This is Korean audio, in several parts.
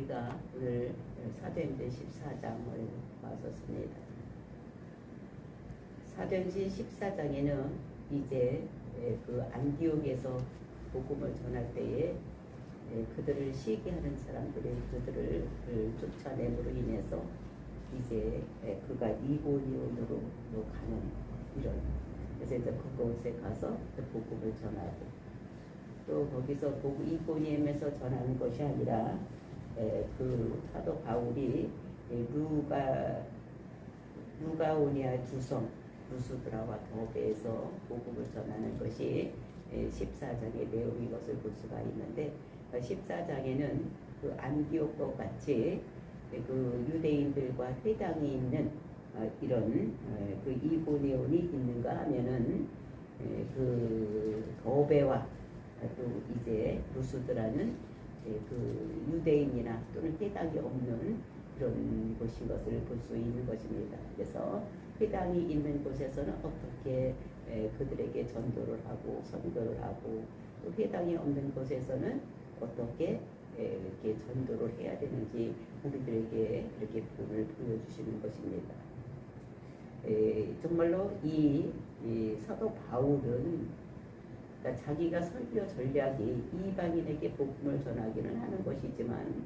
우리가 오늘 사도행전 14장을 봤었습니다. 사도행전 14장에는 이제 그 안디옥에서 복음을 전할 때에 그들을 시기하는 사람들이 그들을 쫓아냄으로 인해서 이제 그가 이고니온으로 가는 이런, 그래서 이제 그곳에 가서 복음을 전하고, 또 거기서 이고니온에서 전하는 것이 아니라 그 사도 바울이 루가오니아 두성 루스드라와 더베에서 복음을 전하는 것이 14장의 내용인 것을 볼 수가 있는데, 14장에는 그 안디옥과 같이 그 유대인들과 회당이 있는 이런 그 이고니온이 있는가 하면은 그 더베와 또 이제 루스드라는 그 유대인이나 또는 회당이 없는 그런 곳인 것을 볼 수 있는 것입니다. 그래서 회당이 있는 곳에서는 어떻게 그들에게 전도를 하고 선교를 하고, 또 회당이 없는 곳에서는 어떻게 이렇게 전도를 해야 되는지 우리들에게 이렇게 본을 보여주시는 것입니다. 정말로 이 사도 바울은 그러니까 자기가 선교 전략이 이방인에게 복음을 전하기는 하는 것이지만,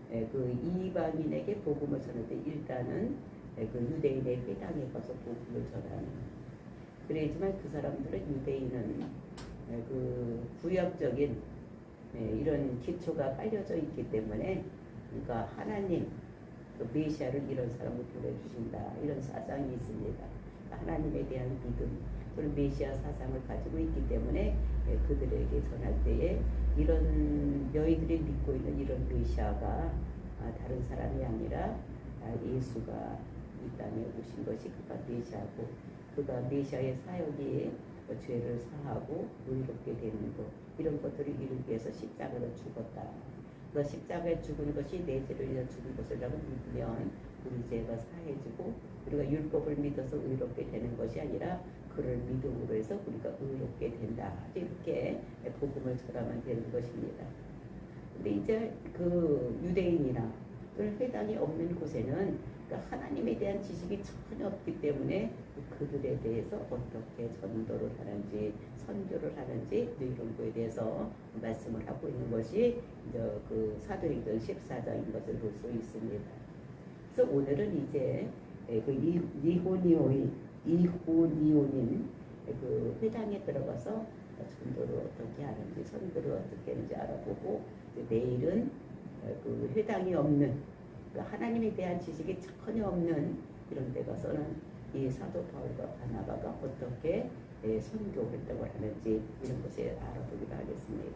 그 이방인에게 복음을 전할 때 일단은 그 유대인의 회당에 가서 복음을 전하는. 그러지만 그 사람들은 유대인은 그 구역적인 이런 기초가 깔려져 있기 때문에, 그러니까 하나님 그 메시아를 이런 사람을 보내주신다 이런 사상이 있습니다. 하나님에 대한 믿음, 또는 메시아 사상을 가지고 있기 때문에 그들에게 전할 때에 이런 너희들이 믿고 있는 이런 메시아가 다른 사람이 아니라 예수가 이 땅에 오신 것이 그가 메시아고, 그가 메시아의 사역이 죄를 사하고 의롭게 되는 것, 이런 것들을 이루기 위해서 십자가로 죽었다. 그 십자가에 죽은 것이 내 죄를 위해 죽은 것이라고 믿으면 우리 죄가 사해지고, 우리가 율법을 믿어서 의롭게 되는 것이 아니라 그를 믿음으로 해서 우리가 의롭게 된다. 이렇게 복음을 전하면 되는 것입니다. 근데 이제 그 유대인이나 또는 회당이 없는 곳에는 그러니까 하나님에 대한 지식이 전혀 없기 때문에 그들에 대해서 어떻게 전도를 하는지 선교를 하는지 이런 거에 대해서 말씀을 하고 있는 것이 이제 그 사도행전 14장인 것을 볼 수 있습니다. 그래서 오늘은 이제 그 이고니온인 그 회당에 들어가서 전도를 어떻게 하는지 선교를 어떻게 하는지 알아보고, 내일은 그 회당이 없는, 그러니까 하나님에 대한 지식이 전혀 없는 이런 데 가서는 이 사도 바울과 바나바가 어떻게 선교 활동을 하는지 이런 것을 알아보기로 하겠습니다.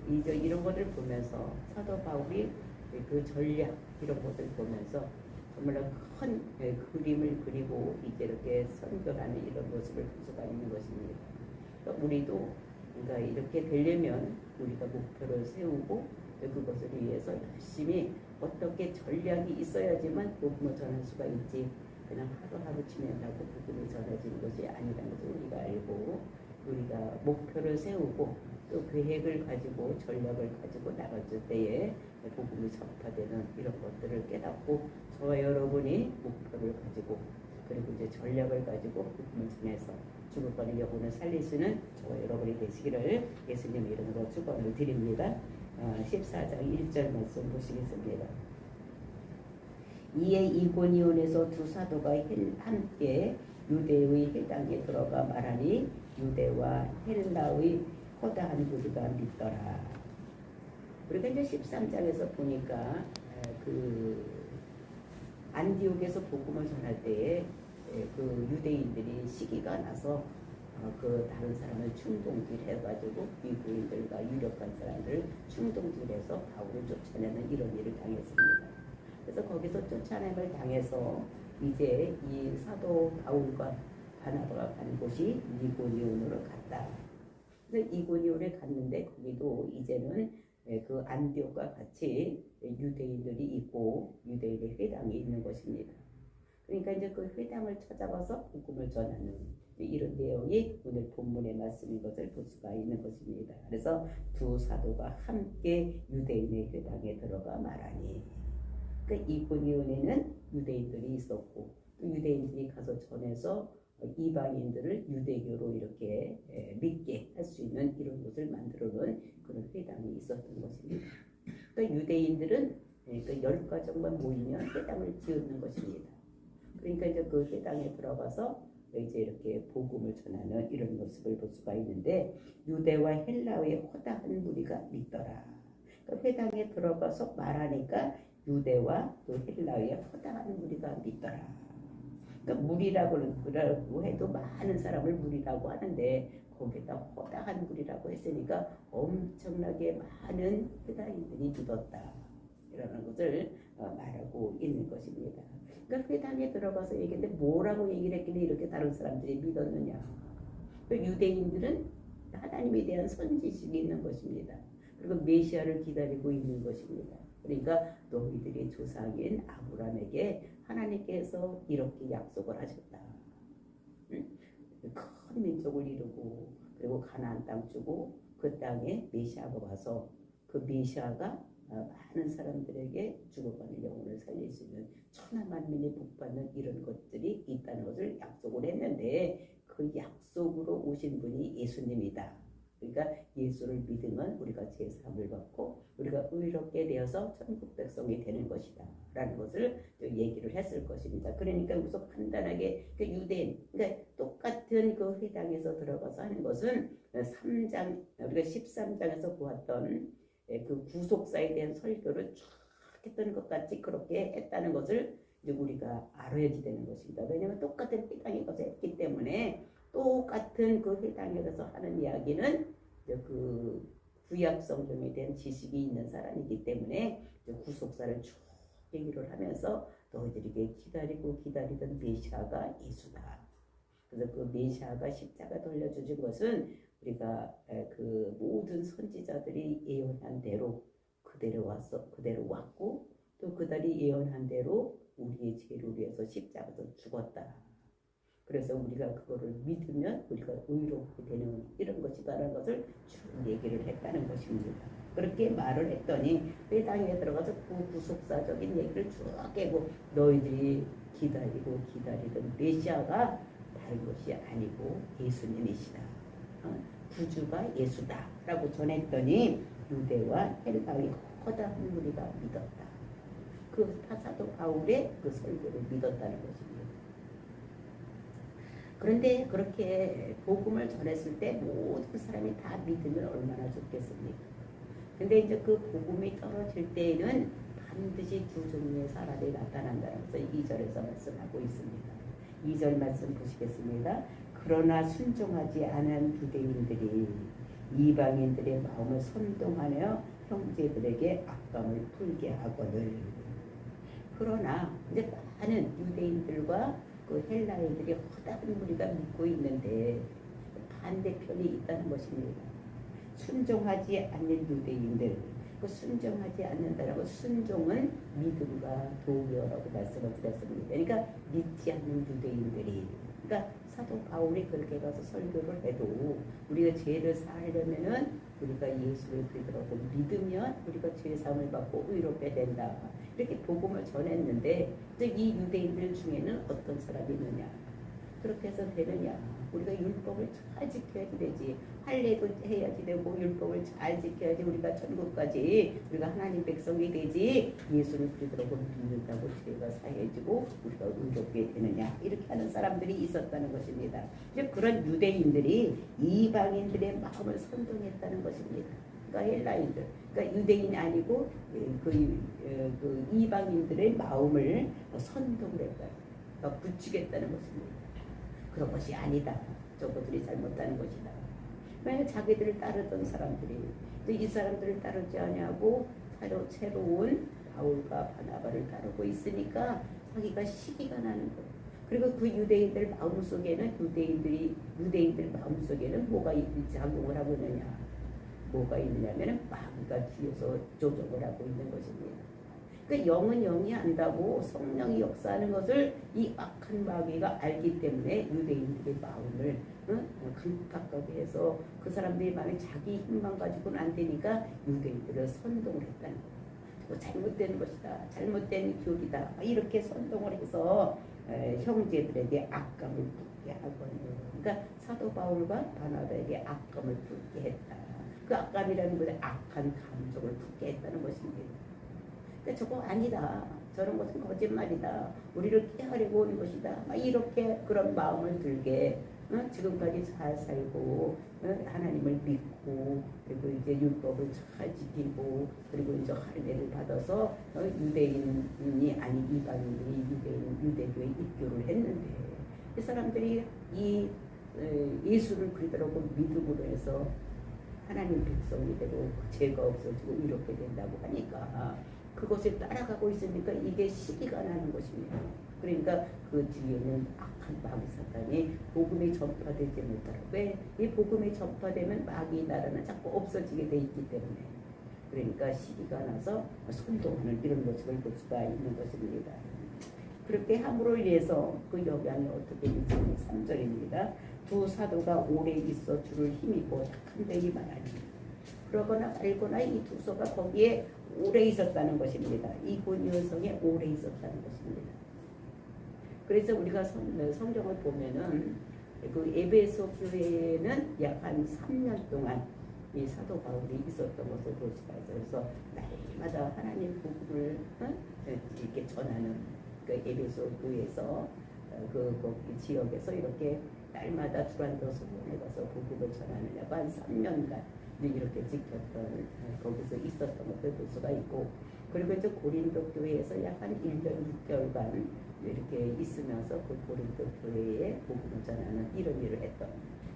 이제 이런 것을 보면서 사도 바울이 그 전략 이런 것을 보면서 정말로 큰 그림을 그리고 이제 이렇게 선교하는 이런 모습을 볼 수가 있는 것입니다. 그러니까 우리도 그러니까 이렇게 되려면 우리가 목표를 세우고 그것을 위해서 열심히 어떻게 전략이 있어야지만 복음을 전할 수가 있지, 그냥 하루하루 지낸다고 복음이 전해지는 것이 아니라는 것을 우리가 알고, 우리가 목표를 세우고 또 계획을 가지고 전략을 가지고 나갔을 때에 복음이 전파되는 이런 것들을 깨닫고, 저와 여러분이 목표를 가지고 그리고 이제 전략을 가지고 복음을 전해서 죽어가는 영혼을 살릴 수 있는 저와 여러분이 되시기를 예수님의 이름으로 축원을 드립니다. 14장 1절 말씀 보시겠습니다. 이에 이고니온에서 두 사도가 함께 유대의 회당에 들어가 말하니 유대와 헬라의 허다한 무리가 믿더라. 우리가 이제 13장에서 보니까 그 안디옥에서 복음을 전할 때에 그 유대인들이 시기가 나서 그 다른 사람을 충동질해가지고 미국인들과 유력한 사람들을 충동질해서 바울을 쫓아내는 이런 일을 당했습니다. 그래서 거기서 쫓아냄을 당해서 이제 이 사도 바울과 바나바가 간 곳이 이고니온으로 갔다. 그래서 이고니온에 갔는데 거기도 이제는 그 안디옥과 같이 유대인들이 있고 유대인의 회당이 있는 것입니다. 그러니까 이제 그 회당을 찾아가서 복음을 전하는 이런 내용이 오늘 본문의 말씀인 것을 볼 수가 있는 것입니다. 그래서 두 사도가 함께 유대인의 회당에 들어가 말하니, 그러니까 이고니온에는 유대인들이 있었고 또 유대인들이 가서 전해서 이방인들을 유대교로 이렇게 믿게 할 수 있는 이런 곳을 만들어 놓은 그런 회당이 있었던 것입니다. 그러니까 유대인들은 그 10가정만 모이면 회당을 지었는 것입니다. 그러니까 이제 그 회당에 들어가서 이제 이렇게 복음을 전하는 이런 모습을 볼 수가 있는데, 유대와 헬라의 허다한 무리가 믿더라. 그러니까 회당에 들어가서 말하니까 유대와 또 헬라의 허다한 무리가 믿더라. 그러니까 무리라고 해도 많은 사람을 무리라고 하는데 거기다 허다한 무리라고 했으니까 엄청나게 많은 회당인들이 믿었다. 이라는 것을 말하고 있는 것입니다. 그러니까 회당에 들어가서 얘기했는데 뭐라고 얘기를 했길래 이렇게 다른 사람들이 믿었느냐. 유대인들은 하나님에 대한 선지식이 있는 것입니다. 그리고 메시아를 기다리고 있는 것입니다. 그러니까 너희들의 조상인 아브라함에게 하나님께서 이렇게 약속을 하셨다. 큰 민족을 이루고 그리고 가나안 땅 주고 그 땅에 메시아가 와서 그 메시아가 많은 사람들에게 죽어가는 영혼을 살릴 수 있는 천하만민이 복받는 이런 것들이 있다는 것을 약속을 했는데, 그 약속으로 오신 분이 예수님이다. 그러니까 예수를 믿으면 우리가 제사함을 받고 우리가 의롭게 되어서 천국 백성이 되는 것이다 라는 것을 얘기를 했을 것입니다. 그러니까 우선 간단하게 그 유대인, 그러니까 똑같은 그 회당에서 들어가서 하는 것은 3장, 우리가 13장에서 보았던 그 구속사에 대한 설교를 쫙 했던 것 같이 그렇게 했다는 것을 이제 우리가 알아야지 되는 것입니다. 왜냐하면 똑같은 회당에 가서 했기 때문에, 똑같은 그 회당에 가서 하는 이야기는 그 구약 성경에 대한 지식이 있는 사람이기 때문에 구속사를 쭉 얘기를 하면서 너희들에게 기다리던 메시아가 예수다. 그래서 그 메시아가 십자가 돌려주신 것은 우리가 그 모든 선지자들이 예언한 대로 그대로 왔고 또 그들이 예언한 대로 우리의 죄를 위해서 십자가에서 죽었다. 그래서 우리가 그거를 믿으면 우리가 의롭게 되는 이런 것이다라는 것을 쭉 얘기를 했다는 것입니다. 그렇게 말을 했더니 회당에 들어가서 그 구속사적인 얘기를 쭉 깨고 너희들이 기다리던 메시아가 다른 것이 아니고 예수님이시다. 구주가 예수다 라고 전했더니 유대와 헬라의 허다한 무리가 믿었다. 그 사도 바울의 그 설교를 믿었다는 것입니다. 그런데 그렇게 복음을 전했을 때 모든 사람이 다 믿으면 얼마나 좋겠습니까? 근데 이제 그 복음이 떨어질 때에는 반드시 두 종류의 사람이 나타난다는 것을 2절에서 말씀하고 있습니다. 2절 말씀 보시겠습니다. 그러나 순종하지 않은 유대인들이 이방인들의 마음을 선동하여 형제들에게 악감을 풀게 하거늘. 그러나 이제 많은 유대인들과 그 헬라인들이 허다한 무리가 믿고 있는데 반대편이 있다는 것입니다. 순종하지 않는 유대인들, 그 순종하지 않는다는 것, 순종은 믿음과 동요라고 말씀을 드렸습니다. 그러니까 믿지 않는 유대인들이, 그러니까 사도 바울이 그렇게 가서 설교를 해도 우리가 죄를 사하려면은 우리가 예수를 그리스도라고 믿으면 우리가 죄 사함을 받고 의롭게 된다. 이렇게 복음을 전했는데 이 유대인들 중에는 어떤 사람이 있느냐? 그렇게 해서 되느냐? 우리가 율법을 잘 지켜야지 되지. 할례도 해야지 되고 율법을 잘 지켜야지 우리가 천국까지 우리가 하나님 백성이 되지. 예수를 그리스도라고 믿는다고 죄가 사해지고 우리가 의롭게 되느냐? 이렇게 하는 사람들이 있었다는 것입니다. 이제 그런 유대인들이 이방인들의 마음을 선동했다는 것입니다. 그러니까 헬라인들, 그러니까 유대인이 아니고 그 이방인들의 마음을 선동을 했다. 그러니까 부추겠다는 것입니다. 그런 것이 아니다. 저것들이 잘못하는 것이다. 왜 자기들을 따르던 사람들이 이 사람들을 따르지 않냐고 새로운 바울과 바나바를 따르고 있으니까 자기가 시기가 나는 거예요. 그리고 그 유대인들 마음속에는 유대인들 마음속에는 뭐가 작용을 하고 있느냐? 뭐가 있느냐면은 마귀가 뒤에서 조종을 하고 있는 것입니다. 그 영은 영이 안다고 성령이 역사하는 것을 이 악한 마귀가 알기 때문에 유대인들의 마음을 강팍하게 해서 그 사람들이 만약 자기 힘만 가지고는 안 되니까 유대인들을 선동을 했다는 거예요. 잘못된 것이다, 잘못된 교리다, 이렇게 선동을 해서 형제들에게 악감을 품게 하거든요. 그러니까 사도 바울과 바나바에게 악감을 품게 했다. 그 악감이라는 것은 악한 감정을 품게 했다는 것입니다. 근데 저거 아니다, 저런 것은 거짓말이다, 우리를 깨하려고 온 것이다, 막 이렇게 그런 마음을 들게 지금까지 잘 살고 하나님을 믿고 그리고 이제 율법을 잘 지키고 그리고 이제 할례를 받아서 유대인이 아닌 이방인들이 유대교에 입교를 했는데 이 사람들이 이 예수를 그리스도로 믿음으로 해서 하나님 백성이 되고 죄가 없어지고 이렇게 된다고 하니까 그것을 따라가고 있으니까 이게 시기가 나는 것입니다. 그러니까 그 뒤에는 악한 마귀 사탄이 복음이 전파되지 못하고, 왜? 이 복음이 전파되면 마귀 나라는 자꾸 없어지게 돼 있기 때문에, 그러니까 시기가 나서 선동하는 이런 모습을 볼 수가 있는 것입니다. 그렇게 함으로 인해서 그 영향이 어떻게 되는지 3절입니다. 두 사도가 오래 있어 주를 힘입고 착한 되기 말하니, 그러거나 말거나 이 두 사도가 거기에 오래 있었다는 것입니다. 이고니온성에 오래 있었다는 것입니다. 그래서 우리가 성경을 보면은 그 에베소 교회에는 약 한 3년 동안 이 사도 바울이 있었던 것을 볼 수가 있어요. 그래서 날마다 하나님 복음을 이렇게 전하는 그 에베소 교회에서 거기 지역에서 이렇게 날마다 주란도 소문에 가서 복음을 전하는 약 한 3년간 이렇게 지켰던, 거기서 있었던 것을 볼 수가 있고, 그리고 이제 고린도 교회에서 약 한 1년 6개월간 이렇게 있으면서 그 고린도 교회에 복음을 전하는 이런 일을 했던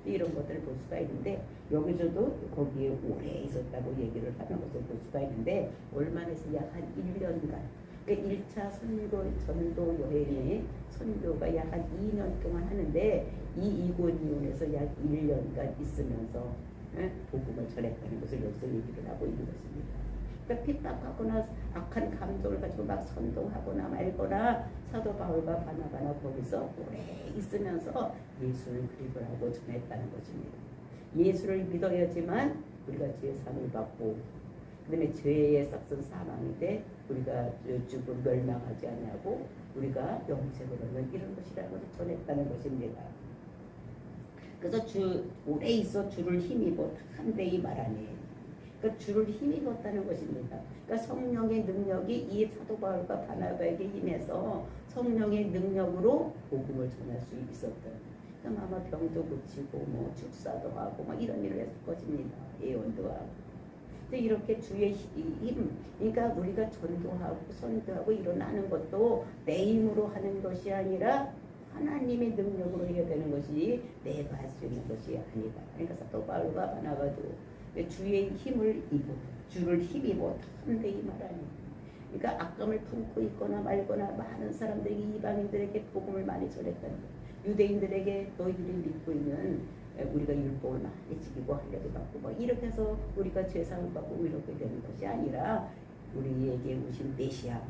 이런 것들을 볼 수가 있는데, 여기서도 거기에 오래 있었다고 얘기를 하는 것을 볼 수가 있는데, 얼마나 해서 약 한 1년간, 그러니까 1차 전도 여행이 선교가 약 한 2년 동안 하는데, 이 이고니온에서 약 1년간 있으면서 복음을 전했다는 것을 여기서 얘기를 하고 있는 것입니다. 그러니까 핍박하거나 악한 감정을 가지고 막 선동하거나 말거나 사도 바울과 바나바나 거기서 오래 있으면서 예수를 그리스도라고 전했다는 것입니다. 예수를 믿어야지만 우리가 죄사함을 받고, 그다음에 죄의 싹은 사망인데 우리가 죽음 멸망하지 않냐고 우리가 영생을 얻는 이런 것이라는 것을 전했다는 것입니다. 그래서 오래 있어 주를 힘입어 한데이 말하니, 그러니까 주를 힘입었다는 것입니다. 그러니까 성령의 능력이 이 사도 바울과 바나바에게 임해서 성령의 능력으로 복음을 전할 수 있었던, 그러니까 아마 병도 고치고 뭐 축사도 하고 막 이런 일을 했을 것입니다. 예언도 하고. 근데 이렇게 주의 힘, 그러니까 우리가 전도하고 선교하고 일어나는 것도 내 힘으로 하는 것이 아니라 하나님의 능력으로 해야 되는 것이 내가 할 수 있는 것이 아니다. 그러니까 사도 바울과 바나바도 주의 힘을 입어 주를 힘입어 한데이 말하니, 그러니까 악감을 품고 있거나 말거나 많은 사람들이 이방인들에게 복음을 많이 전했다는 거예요. 유대인들에게 너희들이 믿고 있는 우리가 율법을 많이 지키고 할례를 받고 뭐 이렇게 해서 우리가 죄사함을 받고 이렇게 되는 것이 아니라, 우리에게 오신 메시아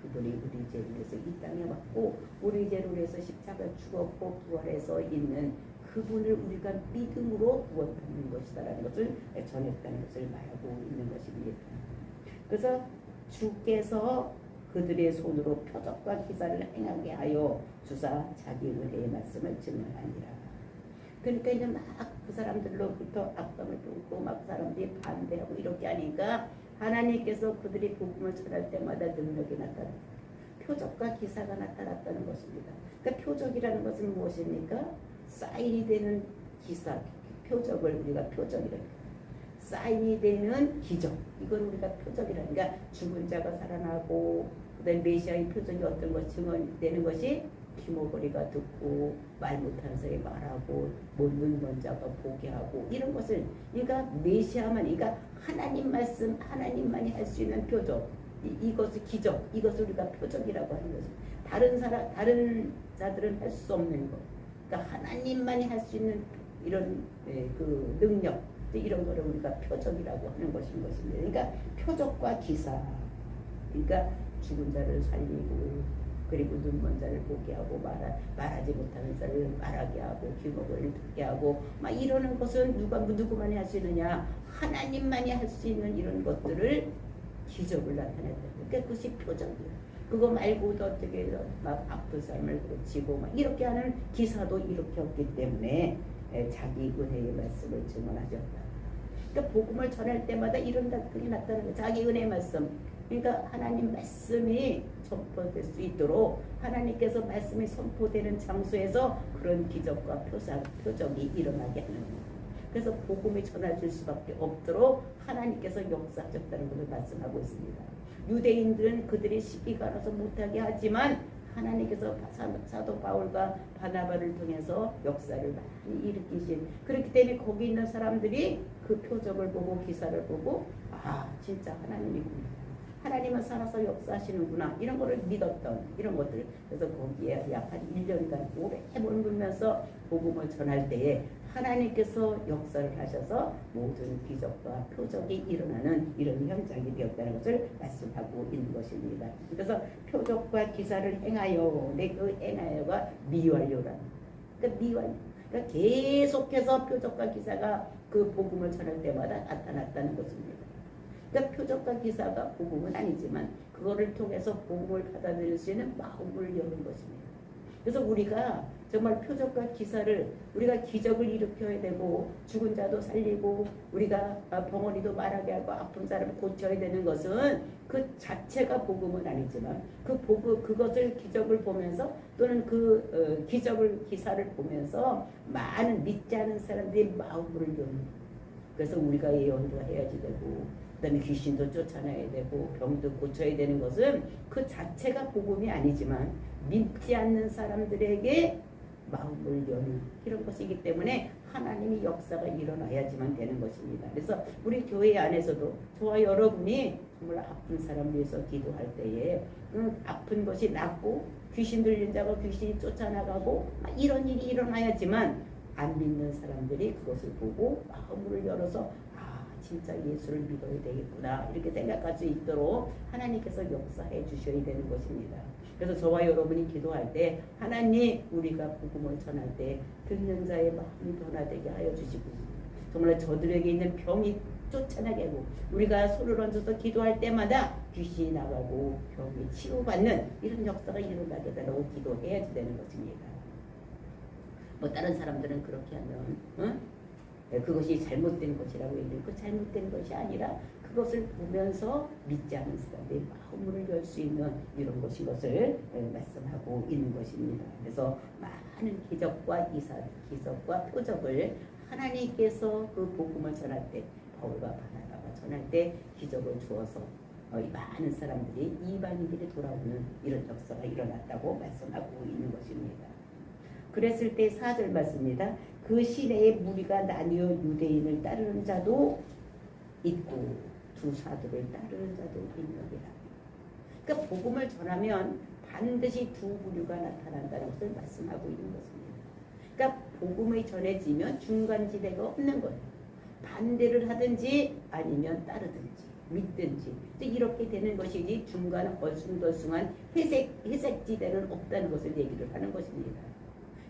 그분이 우리 죄를 위해서 이 땅에 왔고 우리 죄를 위해서 십자가 죽었고 부활해서 있는 그분을 우리가 믿음으로 구원받는 것이다라는 것을 전했다는 것을 말하고 있는 것입니다. 그래서 주께서 그들의 손으로 표적과 기사를 행하게 하여 주사 자기 은혜의 말씀을 증언하니라. 그러니까 이제 막 그 사람들로부터 악감을 품고 막 그 사람들이 반대하고 이렇게 하니까 하나님께서 그들이 복음을 전할 때마다 능력이 나타나, 표적과 기사가 나타났다는 것입니다. 그러니까 표적이라는 것은 무엇입니까? 사인이 되는 기사, 표적을 우리가 표적이라고, 사인이 되는 기적, 이걸 우리가 표적이라는, 그러니까 죽은 자가 살아나고 그다음에 메시아의 표적이 어떤 것 증언되는 것이 귀머거리가 듣고 말 못하는 사람이 말하고 눈먼 자가 보게 하고 이런 것을, 그러니까 메시아만, 그러니까 하나님 말씀 하나님만이 할 수 있는 표적, 이것을 기적, 이것을 우리가 표적이라고 하는 거죠. 다른 자들은 할 수 없는 것, 그러니까 하나님만이 할 수 있는 이런 그 능력, 이런 거를 우리가 표적이라고 하는 것인 것입니다. 그러니까 표적과 기사, 그러니까 죽은 자를 살리고, 그리고 눈먼 자를 보게 하고, 말하지 못하는 자를 말하게 하고, 귀머거리를 듣게 하고, 막 이러는 것은 누구만이 할 수 있느냐? 하나님만이 할 수 있는 이런 것들을 기적을 나타냈다. 그러니까 그것이 표적이에요. 그거 말고도 어떻게 막 아픈 사람을 고치고 막 이렇게 하는 기사도 이렇게 없기 때문에 자기 은혜의 말씀을 증언하셨다. 그러니까 복음을 전할 때마다 이런 것들이 나타나는 거예요. 자기 은혜의 말씀. 그러니까 하나님 말씀이 선포될 수 있도록 하나님께서 말씀이 선포되는 장소에서 그런 기적과 표적이 일어나게 하는 거예요. 그래서 복음이 전해질 수밖에 없도록 하나님께서 역사하셨다는 것을 말씀하고 있습니다. 유대인들은 그들이 시기가 나서 못하게 하지만 하나님께서 사도 바울과 바나바를 통해서 역사를 많이 일으키신, 그렇기 때문에 거기 있는 사람들이 그 표적을 보고 기사를 보고 진짜 하나님이구나, 하나님은 살아서 역사하시는구나, 이런 거를 믿었던 이런 것들. 그래서 거기에 약 한 1년간 오래 머물면서 복음을 전할 때에 하나님께서 역사를 하셔서 모든 기적과 표적이 일어나는 이런 현장이 되었다는 것을 말씀하고 있는 것입니다. 그래서 표적과 기사를 행하여, 그 행하여가 미완료라. 그러니까 계속해서 표적과 기사가 그 복음을 전할 때마다 나타났다는 것입니다. 그러니까 표적과 기사가 복음은 아니지만 그거를 통해서 복음을 받아들일 수 있는 마음을 여는 것입니다. 그래서 우리가 정말 표적과 기사를, 우리가 기적을 일으켜야 되고 죽은 자도 살리고 우리가 병원이도 말하게 하고 아픈 사람을 고쳐야 되는 것은 그 자체가 복음은 아니지만 그것을 기적을 보면서 또는 기적을 기사를 보면서 많은 믿지 않은 사람들의 마음을 여는, 그래서 우리가 예언도 해야지 되고 그다음에 귀신도 쫓아내야 되고 병도 고쳐야 되는 것은 그 자체가 복음이 아니지만 믿지 않는 사람들에게 마음을 여는 이런 것이기 때문에 하나님의 역사가 일어나야지만 되는 것입니다. 그래서 우리 교회 안에서도 저와 여러분이 정말 아픈 사람을 위해서 기도할 때에 아픈 것이 낫고 귀신 들린 자가 귀신이 쫓아나가고 이런 일이 일어나야지만 안 믿는 사람들이 그것을 보고 마음을 열어서 진짜 예수를 믿어야 되겠구나 이렇게 생각할 수 있도록 하나님께서 역사해 주셔야 되는 것입니다. 그래서 저와 여러분이 기도할 때 하나님, 우리가 복음을 전할 때 듣는 자의 마음이 변화되게 하여 주시고 정말 저들에게 있는 병이 쫓아나게 하고 우리가 손을 얹어서 기도할 때마다 귀신이 나가고 병이 치유받는 이런 역사가 일어나게 되라고 기도해야 되는 것입니다. 뭐 다른 사람들은 그렇게 하면 그것이 잘못된 것이라고 얘기해요. 그 잘못된 것이 아니라 그것을 보면서 믿지 않은 사람들의 마음을 열 수 있는 이런 것을 말씀하고 있는 것입니다. 그래서 많은 기적과 기적과 표적을 하나님께서 그 복음을 전할 때 바울과 바나바가 전할 때 기적을 주어서 많은 사람들이 이방인들이 돌아오는 이런 역사가 일어났다고 말씀하고 있는 것입니다. 그랬을 때 4절 말씀입니다. 그 시내에 무리가 나뉘어 유대인을 따르는 자도 있고 두 사도를 따르는 자도 있느니라. 그러니까 복음을 전하면 반드시 두 부류가 나타난다는 것을 말씀하고 있는 것입니다. 그러니까 복음이 전해지면 중간지대가 없는 거예요. 반대를 하든지 아니면 따르든지 믿든지 이렇게 되는 것이지 중간 얼숭덜숭한 회색지대는 없다는 것을 얘기를 하는 것입니다.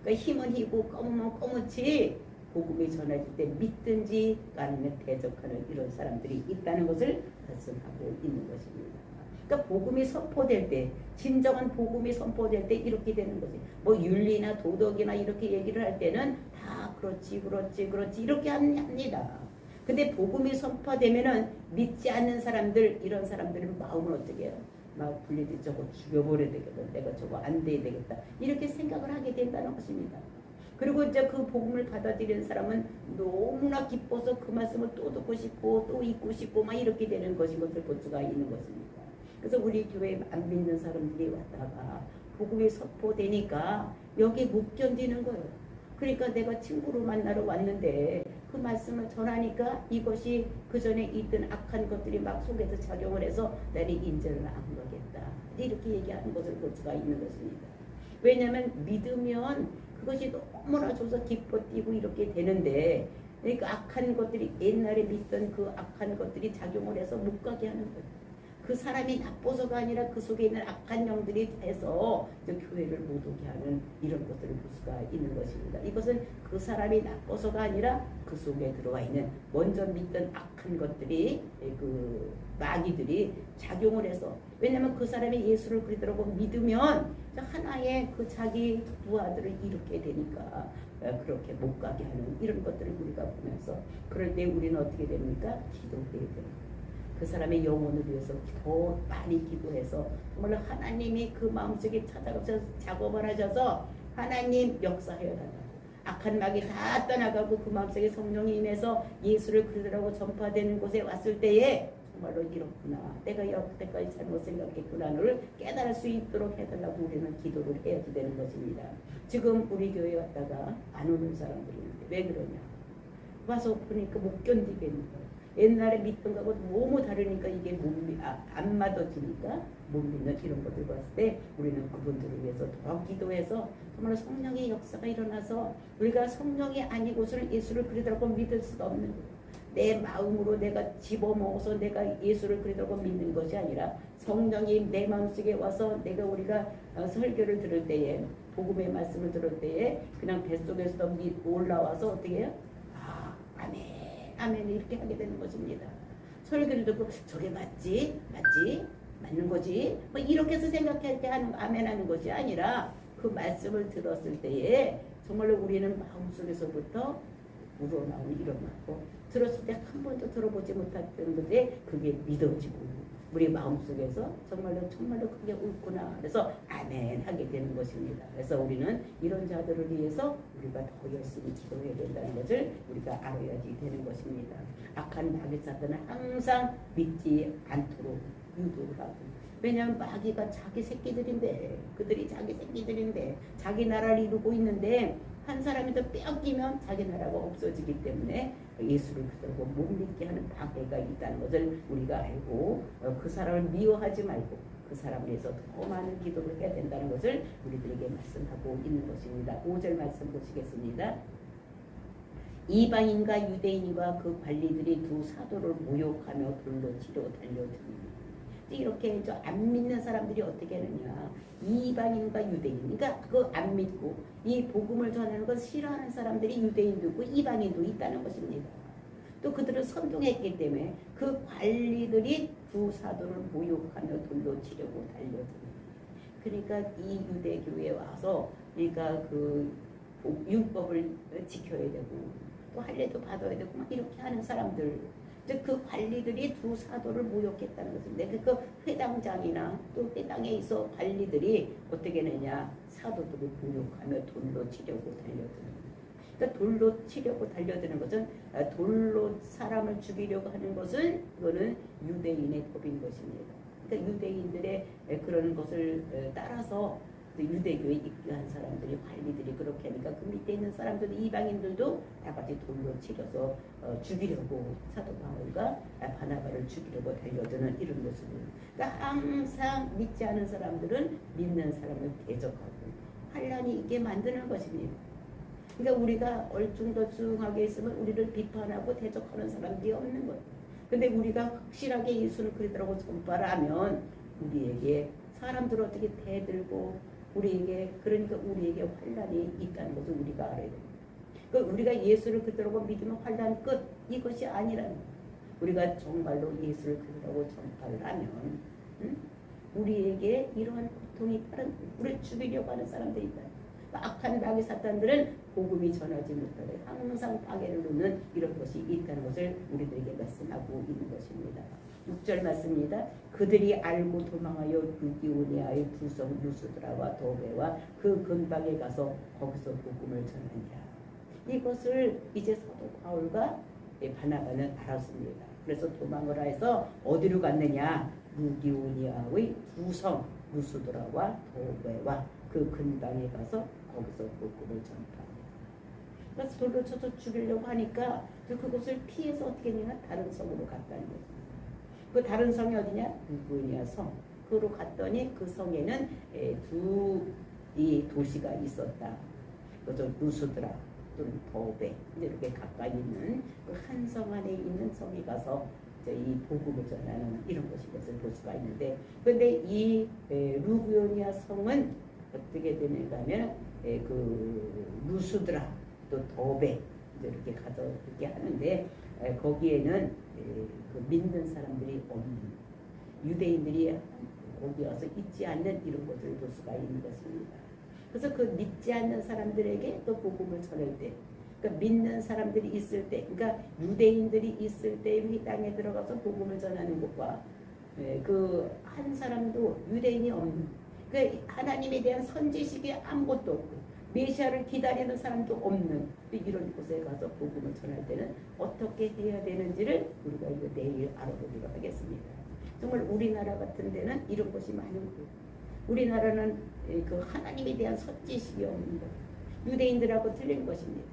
그러니까 힘은 희고 검은 검은치 복음이 전해질 때 믿든지 아니면 대적하는 이런 사람들이 있다는 것을 말씀하고 있는 것입니다. 그러니까 복음이 선포될 때, 진정한 복음이 선포될 때 이렇게 되는 거지. 뭐 윤리나 도덕이나 이렇게 얘기를 할 때는 다 그렇지 이렇게 합니다. 근데 복음이 선포되면은 믿지 않는 사람들, 이런 사람들은 마음을 어떻게 해요? 막 분리돼 저거 죽여버려야 되겠다, 내가 저거 안 돼야 되겠다 이렇게 생각을 하게 된다는 것입니다. 그리고 이제 그 복음을 받아들이는 사람은 너무나 기뻐서 그 말씀을 또 듣고 싶고 또 읽고 싶고 막 이렇게 되는 것을 볼 수가 있는 것입니다. 그래서 우리 교회에 안 믿는 사람들이 왔다가 복음이 선포되니까 여기 못 견디는 거예요. 그러니까 내가 친구를 만나러 왔는데 그 말씀을 전하니까 이것이 그 전에 있던 악한 것들이 막 속에서 작용을 해서 나를 인정을 안 거겠다 이렇게 얘기하는 것을 볼 수가 있는 것입니다. 왜냐하면 믿으면 그것이 너무나 좋아서 기뻐 뛰고 이렇게 되는데 그러니까 악한 것들이 옛날에 믿던 그 악한 것들이 작용을 해서 못 가게 하는 거예요. 그 사람이 나빠서가 아니라 그 속에 있는 악한 영들이 해서 교회를 못 오게 하는 이런 것들을 볼 수가 있는 것입니다. 이것은 그 사람이 나빠서가 아니라 그 속에 들어와 있는 먼저 믿던 악한 것들이 그 마귀들이 작용을 해서, 왜냐하면 그 사람이 예수를 그리스도라고 믿으면 하나의 그 자기 부하들을 이롭게 되니까 그렇게 못 가게 하는 이런 것들을 우리가 보면서, 그럴 때 우리는 어떻게 됩니까? 기도해야 됩니다. 그 사람의 영혼을 위해서 더 많이 기도해서 정말로 하나님이 그 마음속에 찾아가서 작업을 하셔서 하나님 역사해야 한다고, 악한 마귀 다 떠나가고 그 마음속에 성령이 임해서 예수를 그리스도라고 전파되는 곳에 왔을 때에 정말로 이렇구나, 내가 여태까지 잘못 생각했구나를 깨달을 수 있도록 해달라고 우리는 기도를 해야 되는 것입니다. 지금 우리 교회 왔다가 안 오는 사람들이 있는데 왜 그러냐, 와서 보니까 못 견디겠는 거예요. 옛날에 믿던 거하고 너무 다르니까 이게 안 맞아지니까 못 믿는 이런 것들 봤을 때 우리는 그분들을 위해서 더 기도해서 정말 성령의 역사가 일어나서, 우리가 성령이 아니고서는 예수를 그리스도라고 믿을 수가 없는 거예요. 내 마음으로 내가 집어먹어서 내가 예수를 그리스도라고 믿는 것이 아니라 성령이 내 마음속에 와서 우리가 설교를 들을 때에, 복음의 말씀을 들을 때에 그냥 뱃속에서 올라와서 어떻게 해요? 아멘 아멘 이렇게 하게 되는 것입니다. 설교를 듣고 저게 맞지? 맞는 거지? 뭐 이렇게 해서 생각할 때 하는 아멘 하는 것이 아니라 그 말씀을 들었을 때에 정말로 우리는 마음속에서부터 우러나오는 이런 말고, 들었을 때 한 번도 들어보지 못했던 건데 그게 믿어지고 우리 마음속에서 정말로 그게 옳구나, 그래서 아멘 하게 되는 것입니다. 그래서 우리는 이런 자들을 위해서 우리가 더 열심히 기도해야 된다는 것을 우리가 알아야지 되는 것입니다. 악한 마귀 사탄은 항상 믿지 않도록 유도를 하고, 왜냐하면 마귀가 자기 새끼들인데, 그들이 자기 새끼들인데 자기 나라를 이루고 있는데 한 사람이 더 빼앗기면 자기 나라가 없어지기 때문에 예수를 그대로 못 믿게 하는 방해가 있다는 것을 우리가 알고, 그 사람을 미워하지 말고 그 사람을 위해서 더 많은 기도를 해야 된다는 것을 우리들에게 말씀하고 있는 것입니다. 5절 말씀 보시겠습니다. 이방인과 유대인과 그 관리들이 두 사도를 모욕하며 돌로 치려 달려드니, 이렇게 안 믿는 사람들이 어떻게 하느냐, 이방인과 유대인, 그러니까 그 안 믿고 이 복음을 전하는 걸 싫어하는 사람들이 유대인도 있고 이방인도 있다는 것입니다. 또 그들을 선동했기 때문에 그 관리들이 두 사도를 모욕하며 돌로 치려고 달려드니, 그러니까 이 유대교회에 와서 그러니까 그 율법을 지켜야 되고 또 할례도 받아야 되고 막 이렇게 하는 사람들, 그 관리들이 두 사도를 모욕했다는 것인데, 그 회당장이나 또 회당에 있어 관리들이 어떻게 했느냐, 사도들을 모욕하며 돌로 치려고 달려드는, 그러니까 돌로 치려고 달려드는 것은, 돌로 사람을 죽이려고 하는 것은 이거는 유대인의 법인 것입니다. 그러니까 유대인들의 그런 것을 따라서 유대교에 입교한 사람들이, 관리들이 그렇게 하니까 그 밑에 있는 사람들, 이방인들도 다 같이 돌로 치려서 죽이려고 사도 바울과 바나바를 죽이려고 달려드는 이런 모습입니다. 그러니까 항상 믿지 않은 사람들은 믿는 사람을 대적하고 환란이 있게 만드는 것입니다. 그러니까 우리가 얼중덜중하게 있으면 우리를 비판하고 대적하는 사람들이 없는 거예요. 근데 우리가 확실하게 예수를 그리스도라고 전파를 하면 우리에게 사람들을 어떻게 대들고 그러니까 우리에게 환란이 있다는 것을 우리가 알아야 됩니다. 그러니까 우리가 예수를 그리스도라고 믿으면 환란 끝, 이것이 아니라는 거예요. 우리가 정말로 예수를 그리스도라고 전파를 하면 우리에게 이러한 고통이 따른, 우리를 죽이려고 하는 사람들이 있다. 악한 마귀 사탄들은 복음이 전하지 못하게 항상 방해를 놓는 이런 것이 있다는 것을 우리들에게 말씀하고 있는 것입니다. 6절 말씀입니다. 그들이 알고 도망하여 루디오니아의 부성 루스드라와 도베와 그 근방에 가서 거기서 복음을 전하니라. 이것을 이제 사도 바울과 바나바는 알았습니다. 그래서 도망을 해서 어디로 갔느냐, 루디오니아의 부성 루스드라와 도베와 그 근방에 가서 거기서 복음을 전파합니다. 그래서 돌로 쳐서 죽이려고 하니까 그것을 피해서 어떻게 했냐, 다른 성으로 갔다는 거죠. 그 다른 성이 어디냐? 루디오니아 성. 그로 갔더니 그 성에는 이 도시가 있었다. 그것도 루스드라 또는 도베, 이렇게 가까이 있는 그 한 성 안에 있는 성에 가서 이 복음을 전하는 이런 것인 볼 수가 있는데, 그런데 이 루브요니아 성은 어떻게 되는가 하면 그 루스드라 또 더베 이렇게 가서 그렇게 하는데, 거기에는 그 믿는 사람들이 없는, 유대인들이 거기 와서 있지 않는 이런 것을 볼 수가 있는 것입니다. 그래서 그 믿지 않는 사람들에게 또 복음을 전할 때, 그러니까 믿는 사람들이 있을 때, 그러니까 유대인들이 있을 때 이 땅에 들어가서 복음을 전하는 것과 그 한 사람도 유대인이 없는, 그 하나님에 대한 선지식이 아무것도 없고 메시아를 기다리는 사람도 없는 이런 곳에 가서 복음을 전할 때는 어떻게 해야 되는지를 우리가 이거 내일 알아보도록 하겠습니다. 정말 우리나라 같은 데는 이런 것이 많은 거예요. 우리나라는 그 하나님에 대한 선지식이 없는 것, 유대인들하고 틀린 것입니다.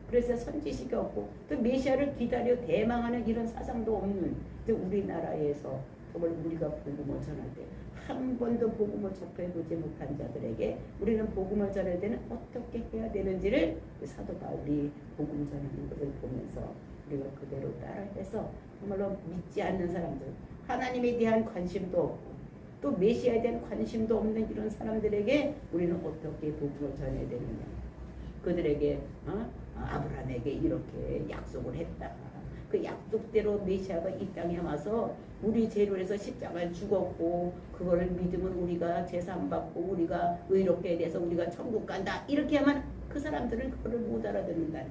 그래서 선지식이 없고 또 메시아를 기다려 대망하는 이런 사상도 없는 우리나라에서 정말 우리가 복음을 전할 때 한 번도 복음을 접해보지 못한 자들에게 우리는 복음을 전할 때는 어떻게 해야 되는지를 사도 바울이 복음 전하는 것을 보면서 우리가 그대로 따라해서 정말로 믿지 않는 사람들, 하나님에 대한 관심도 없고 또 메시아에 대한 관심도 없는 이런 사람들에게 우리는 어떻게 복음을 전해야 되느냐. 그들에게 아브라함에게 이렇게 약속을 했다. 그 약속대로 메시아가 이 땅에 와서 우리 죄로 해서 십자가에 죽었고 그거를 믿으면 우리가 제사함 받고 우리가 의롭게 돼서 우리가 천국 간다. 이렇게 하면 그 사람들은 그거를 못 알아듣는다.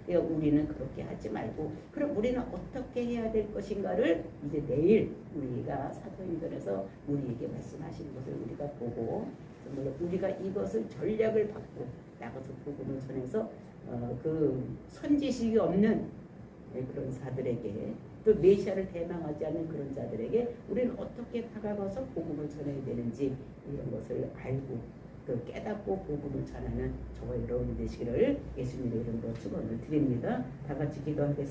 그러니까 우리는 그렇게 하지 말고 그럼 우리는 어떻게 해야 될 것인가를 이제 내일 우리가 사도행전에서 우리에게 말씀하신 것을 우리가 보고 정말 우리가 이것을 전략을 받고 나가서 복음을 전해서 그 선지식이 없는 그런 자들에게 또 메시아를 대망하지 않는 그런 자들에게 우리는 어떻게 다가가서 복음을 전해야 되는지 이런 것을 알고 또 깨닫고 복음을 전하는 저와 여러분이 되시기를 예수님의 이름으로 축원을 드립니다. 다 같이 기도하겠습니다.